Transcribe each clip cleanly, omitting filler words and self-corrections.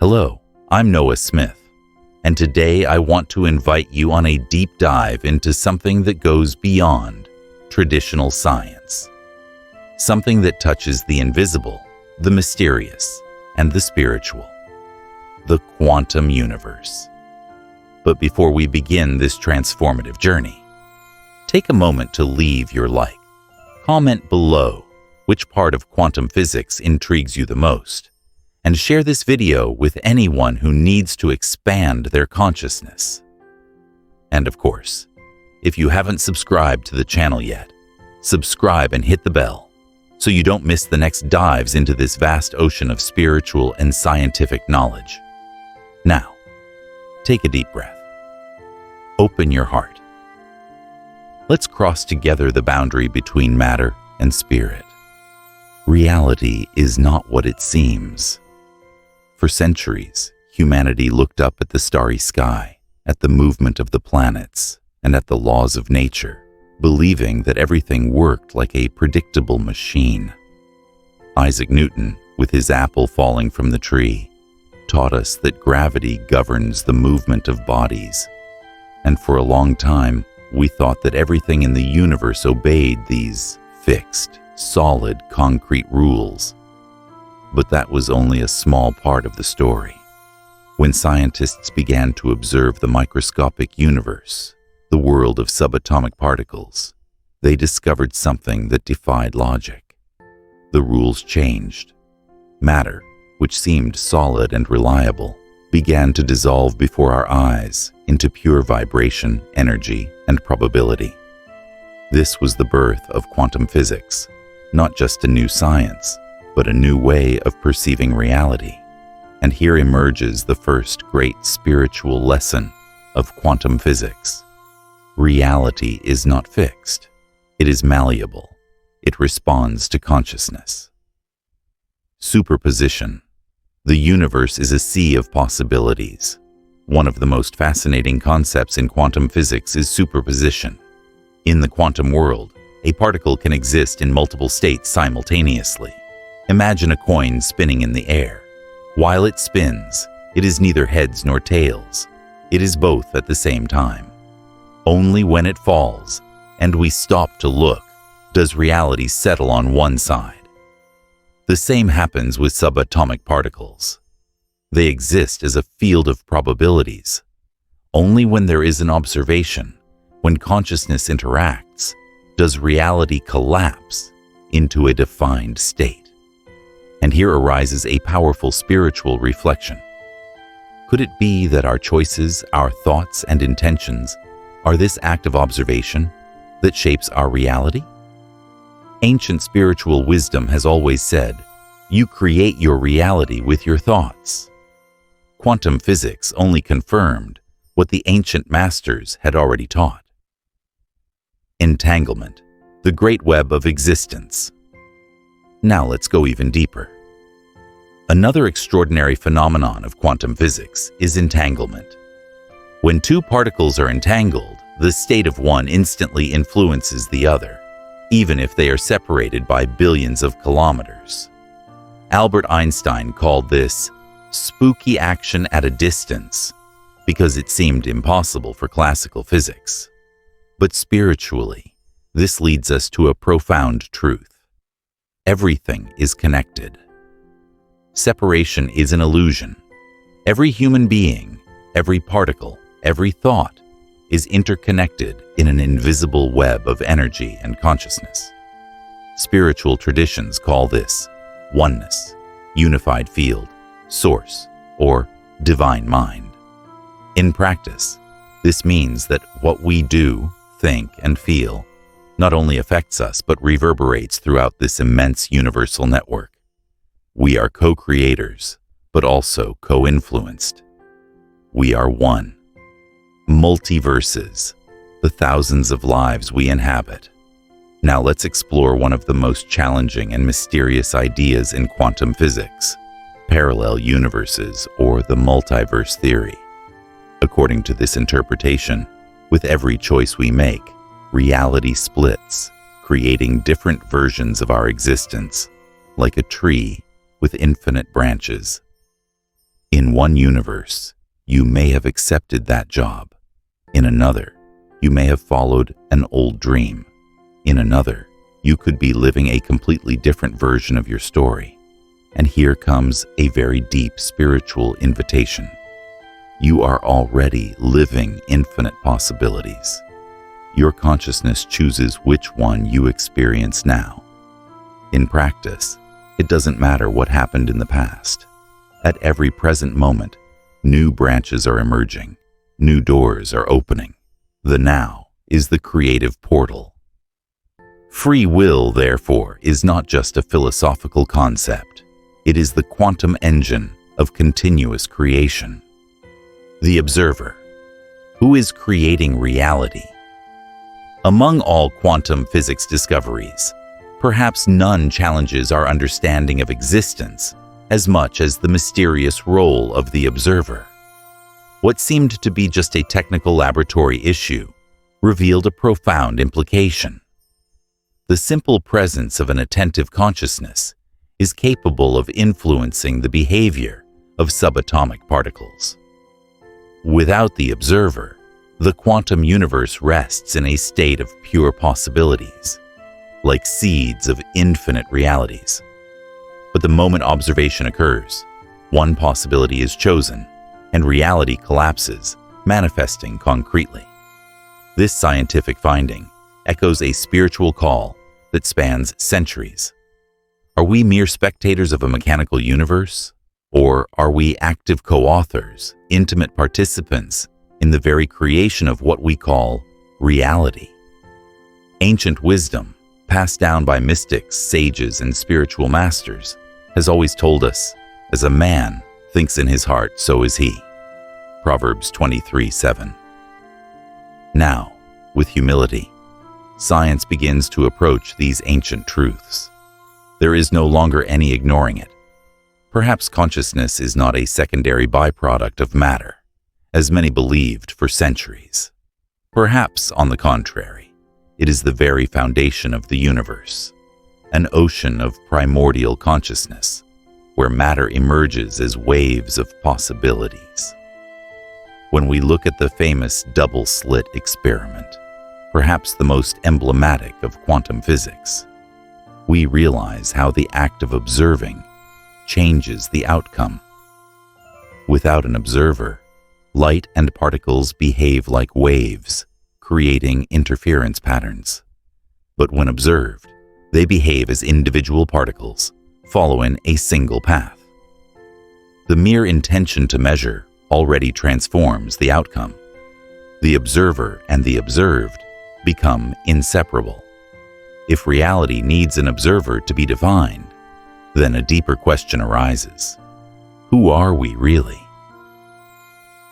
Hello, I'm Noah Smith, and today I want to invite you on a deep dive into something that goes beyond traditional science. Something that touches the invisible, the mysterious, and the spiritual. The quantum universe. But before we begin this transformative journey, take a moment to leave your like. Comment below which part of quantum physics intrigues you the most, and share this video with anyone who needs to expand their consciousness. And of course, if you haven't subscribed to the channel yet, subscribe and hit the bell so you don't miss the next dives into this vast ocean of spiritual and scientific knowledge. Now, take a deep breath. Open your heart. Let's cross together the boundary between matter and spirit. Reality is not what it seems. For centuries, humanity looked up at the starry sky, at the movement of the planets, and at the laws of nature, believing that everything worked like a predictable machine. Isaac Newton, with his apple falling from the tree, taught us that gravity governs the movement of bodies. And for a long time, we thought that everything in the universe obeyed these fixed, solid, concrete rules. But that was only a small part of the story. When scientists began to observe the microscopic universe, the world of subatomic particles, they discovered something that defied logic. The rules changed. Matter, which seemed solid and reliable, began to dissolve before our eyes into pure vibration, energy, and probability. This was the birth of quantum physics, not just a new science, but a new way of perceiving reality. And here emerges the first great spiritual lesson of quantum physics. Reality is not fixed. It is malleable. It responds to consciousness. Superposition. The universe is a sea of possibilities. One of the most fascinating concepts in quantum physics is superposition. In the quantum world, a particle can exist in multiple states simultaneously. Imagine a coin spinning in the air. While it spins, it is neither heads nor tails. It is both at the same time. Only when it falls, and we stop to look, does reality settle on one side. The same happens with subatomic particles. They exist as a field of probabilities. Only when there is an observation, when consciousness interacts, does reality collapse into a defined state. And here arises a powerful spiritual reflection. Could it be that our choices, our thoughts, and intentions are this act of observation that shapes our reality? Ancient spiritual wisdom has always said, you create your reality with your thoughts. Quantum physics only confirmed what the ancient masters had already taught. Entanglement, the great web of existence. Now let's go even deeper. Another extraordinary phenomenon of quantum physics is entanglement. When two particles are entangled, the state of one instantly influences the other, even if they are separated by billions of kilometers. Albert Einstein called this spooky action at a distance because it seemed impossible for classical physics. But spiritually, this leads us to a profound truth. Everything is connected. Separation is an illusion. Every human being, every particle, every thought is interconnected in an invisible web of energy and consciousness. Spiritual traditions call this oneness, unified field, source, or divine mind. In practice, this means that what we do, think, and feel not only affects us but reverberates throughout this immense universal network. We are co-creators, but also co-influenced. We are one. Multiverses, the thousands of lives we inhabit. Now let's explore one of the most challenging and mysterious ideas in quantum physics, parallel universes, or the multiverse theory. According to this interpretation, with every choice we make, reality splits, creating different versions of our existence, like a tree with infinite branches. In In one universe, you may have accepted that job. In another, you may have followed an old dream. In another, you could be living a completely different version of your story. And here comes a very deep spiritual invitation. You are already living infinite possibilities. Your consciousness chooses which one you experience now. In practice, it doesn't matter what happened in the past. At every present moment, new branches are emerging, new doors are opening. The now is the creative portal. Free will, therefore, is not just a philosophical concept. It is the quantum engine of continuous creation. The observer. Who is creating reality? Among all quantum physics discoveries, perhaps none challenges our understanding of existence as much as the mysterious role of the observer. What seemed to be just a technical laboratory issue revealed a profound implication. The simple presence of an attentive consciousness is capable of influencing the behavior of subatomic particles. Without the observer, the quantum universe rests in a state of pure possibilities, like seeds of infinite realities. But the moment observation occurs, one possibility is chosen, and reality collapses, manifesting concretely. This scientific finding echoes a spiritual call that spans centuries. Are we mere spectators of a mechanical universe? Or are we active co-authors, intimate participants in the very creation of what we call reality? Ancient wisdom, passed down by mystics, sages, and spiritual masters, has always told us, as a man thinks in his heart, so is he. Proverbs 23:7. Now, with humility, science begins to approach these ancient truths. There is no longer any ignoring it. Perhaps consciousness is not a secondary byproduct of matter, as many believed for centuries. Perhaps, on the contrary, it is the very foundation of the universe, an ocean of primordial consciousness, where matter emerges as waves of possibilities. When we look at the famous double-slit experiment, perhaps the most emblematic of quantum physics, we realize how the act of observing changes the outcome. Without an observer, light and particles behave like waves, creating interference patterns. But when observed, they behave as individual particles, following a single path. The mere intention to measure already transforms the outcome. The observer and the observed become inseparable. If reality needs an observer to be defined, then a deeper question arises. Who are we really?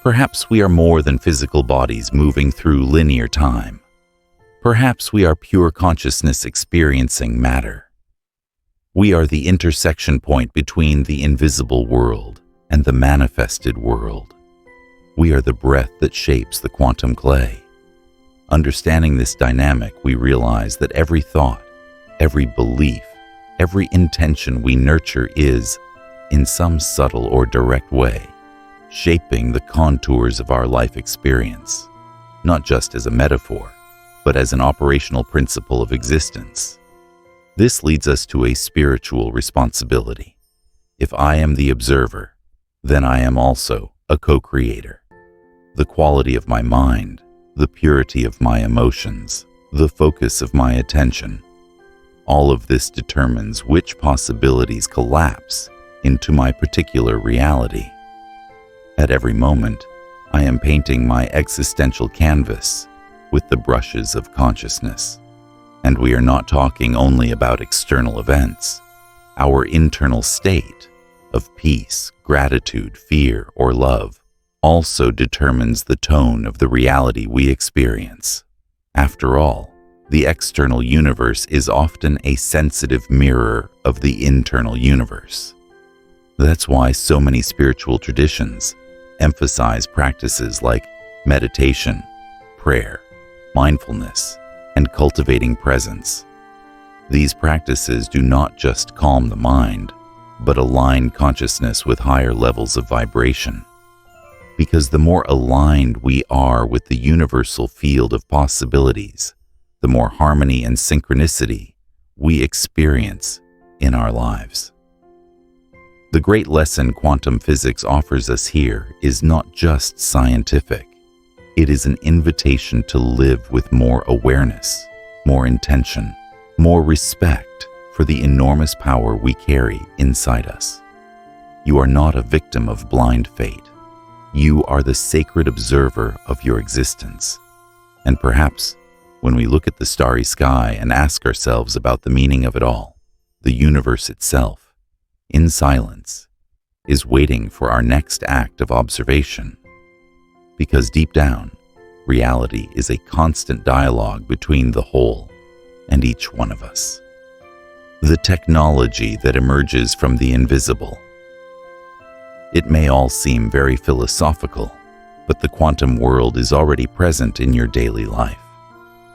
Perhaps we are more than physical bodies moving through linear time. Perhaps we are pure consciousness experiencing matter. We are the intersection point between the invisible world and the manifested world. We are the breath that shapes the quantum clay. Understanding this dynamic, we realize that every thought, every belief, every intention we nurture is, in some subtle or direct way, shaping the contours of our life experience, not just as a metaphor, but as an operational principle of existence. This leads us to a spiritual responsibility. If I am the observer, then I am also a co-creator. The quality of my mind, the purity of my emotions, the focus of my attention, all of this determines which possibilities collapse into my particular reality. At every moment, I am painting my existential canvas with the brushes of consciousness. And we are not talking only about external events. Our internal state of peace, gratitude, fear, or love also determines the tone of the reality we experience. After all, the external universe is often a sensitive mirror of the internal universe. That's why so many spiritual traditions emphasize practices like meditation, prayer, mindfulness, and cultivating presence. These practices do not just calm the mind, but align consciousness with higher levels of vibration. Because the more aligned we are with the universal field of possibilities, the more harmony and synchronicity we experience in our lives. The great lesson quantum physics offers us here is not just scientific. It is an invitation to live with more awareness, more intention, more respect for the enormous power we carry inside us. You are not a victim of blind fate. You are the sacred observer of your existence. And perhaps, when we look at the starry sky and ask ourselves about the meaning of it all, the universe itself, in silence, is waiting for our next act of observation. Because deep down, reality is a constant dialogue between the whole and each one of us. The technology that emerges from the invisible. It may all seem very philosophical, but the quantum world is already present in your daily life.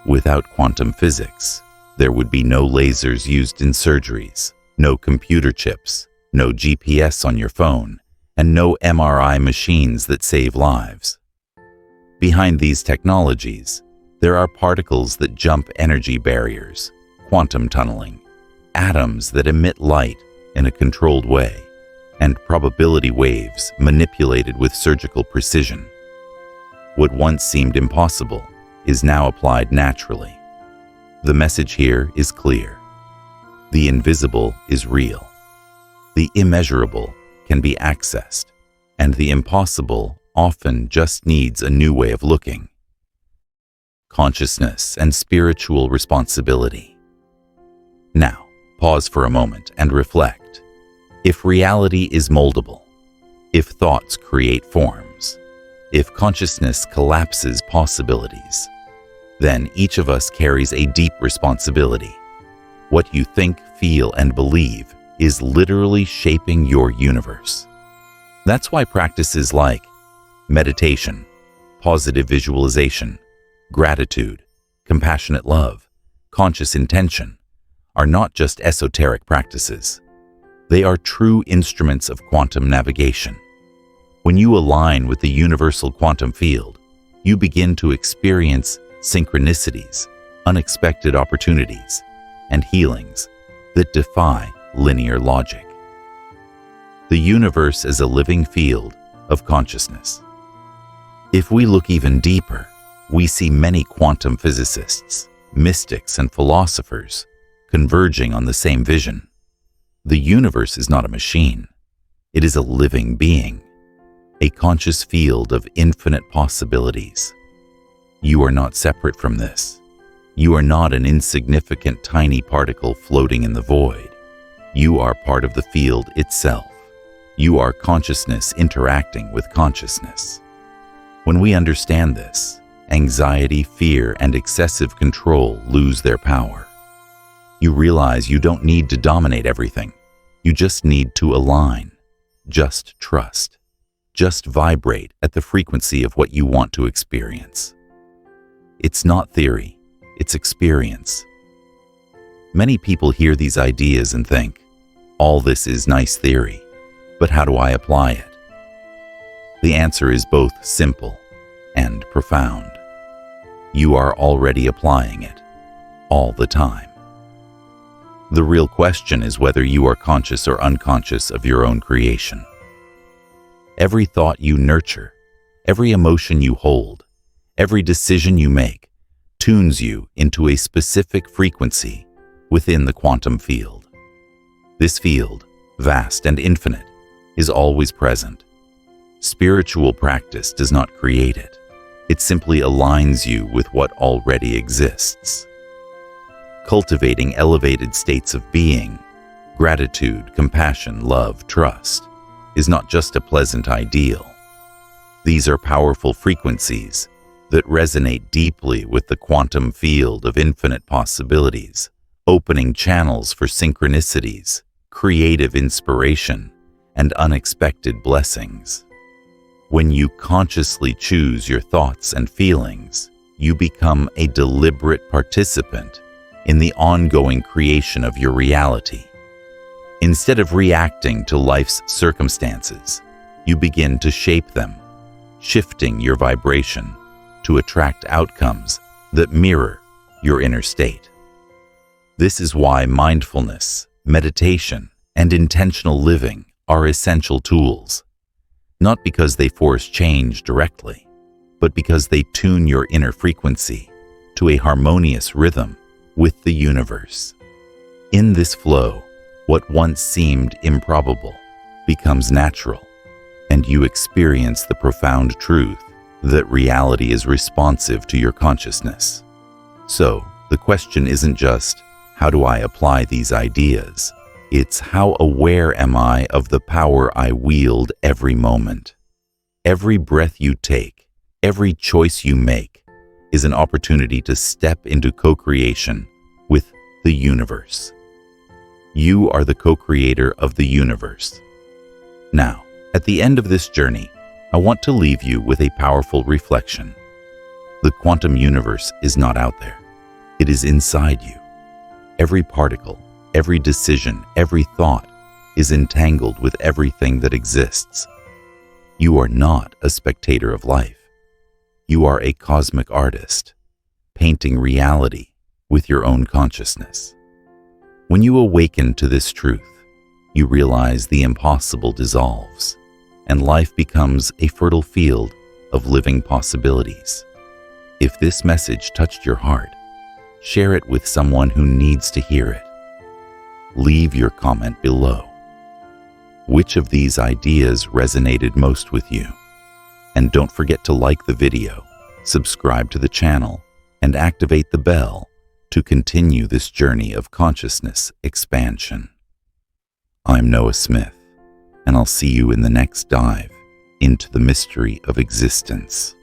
Without quantum physics, there would be no lasers used in surgeries, no computer chips, no GPS on your phone, and no MRI machines that save lives. Behind these technologies, there are particles that jump energy barriers, quantum tunneling, atoms that emit light in a controlled way, and probability waves manipulated with surgical precision. What once seemed impossible is now applied naturally. The message here is clear. The invisible is real. The immeasurable can be accessed, and the impossible often just needs a new way of looking. Consciousness and spiritual responsibility. Now, pause for a moment and reflect. If reality is moldable, if thoughts create forms, if consciousness collapses possibilities, then each of us carries a deep responsibility. What you think, feel, and believe is literally shaping your universe. That's why practices like meditation, positive visualization, gratitude, compassionate love, conscious intention are not just esoteric practices. They are true instruments of quantum navigation. When you align with the universal quantum field, you begin to experience synchronicities, unexpected opportunities, and healings that defy linear logic. The universe is a living field of consciousness. If we look even deeper, we see many quantum physicists, mystics, and philosophers converging on the same vision. The universe is not a machine. It is a living being, a conscious field of infinite possibilities. You are not separate from this. You are not an insignificant tiny particle floating in the void. You are part of the field itself. You are consciousness interacting with consciousness. When we understand this, anxiety, fear, and excessive control lose their power. You realize you don't need to dominate everything. You just need to align. Just trust. Just vibrate at the frequency of what you want to experience. It's not theory, it's experience. Many people hear these ideas and think, all this is nice theory, but how do I apply it? The answer is both simple and profound. You are already applying it, all the time. The real question is whether you are conscious or unconscious of your own creation. Every thought you nurture, every emotion you hold, every decision you make tunes you into a specific frequency within the quantum field. This field, vast and infinite, is always present. Spiritual practice does not create it. It simply aligns you with what already exists. Cultivating elevated states of being, gratitude, compassion, love, trust, is not just a pleasant ideal. These are powerful frequencies that resonate deeply with the quantum field of infinite possibilities, opening channels for synchronicities, creative inspiration, and unexpected blessings. When you consciously choose your thoughts and feelings, you become a deliberate participant in the ongoing creation of your reality. Instead of reacting to life's circumstances, you begin to shape them, shifting your vibration to attract outcomes that mirror your inner state. This is why mindfulness, meditation, and intentional living are essential tools, not because they force change directly, but because they tune your inner frequency to a harmonious rhythm with the universe. In this flow, what once seemed improbable becomes natural, and you experience the profound truth that reality is responsive to your consciousness. So, the question isn't just, how do I apply these ideas? It's how aware am I of the power I wield every moment? Every breath you take, every choice you make, is an opportunity to step into co-creation with the universe. You are the co-creator of the universe. Now, at the end of this journey, I want to leave you with a powerful reflection. The quantum universe is not out there. It is inside you. Every particle, every decision, every thought is entangled with everything that exists. You are not a spectator of life. You are a cosmic artist, painting reality with your own consciousness. When you awaken to this truth, you realize the impossible dissolves, and life becomes a fertile field of living possibilities. If this message touched your heart, share it with someone who needs to hear it. Leave your comment below. Which of these ideas resonated most with you? And don't forget to like the video, subscribe to the channel, and activate the bell to continue this journey of consciousness expansion. I'm Noah Smith, and I'll see you in the next dive into the mystery of existence.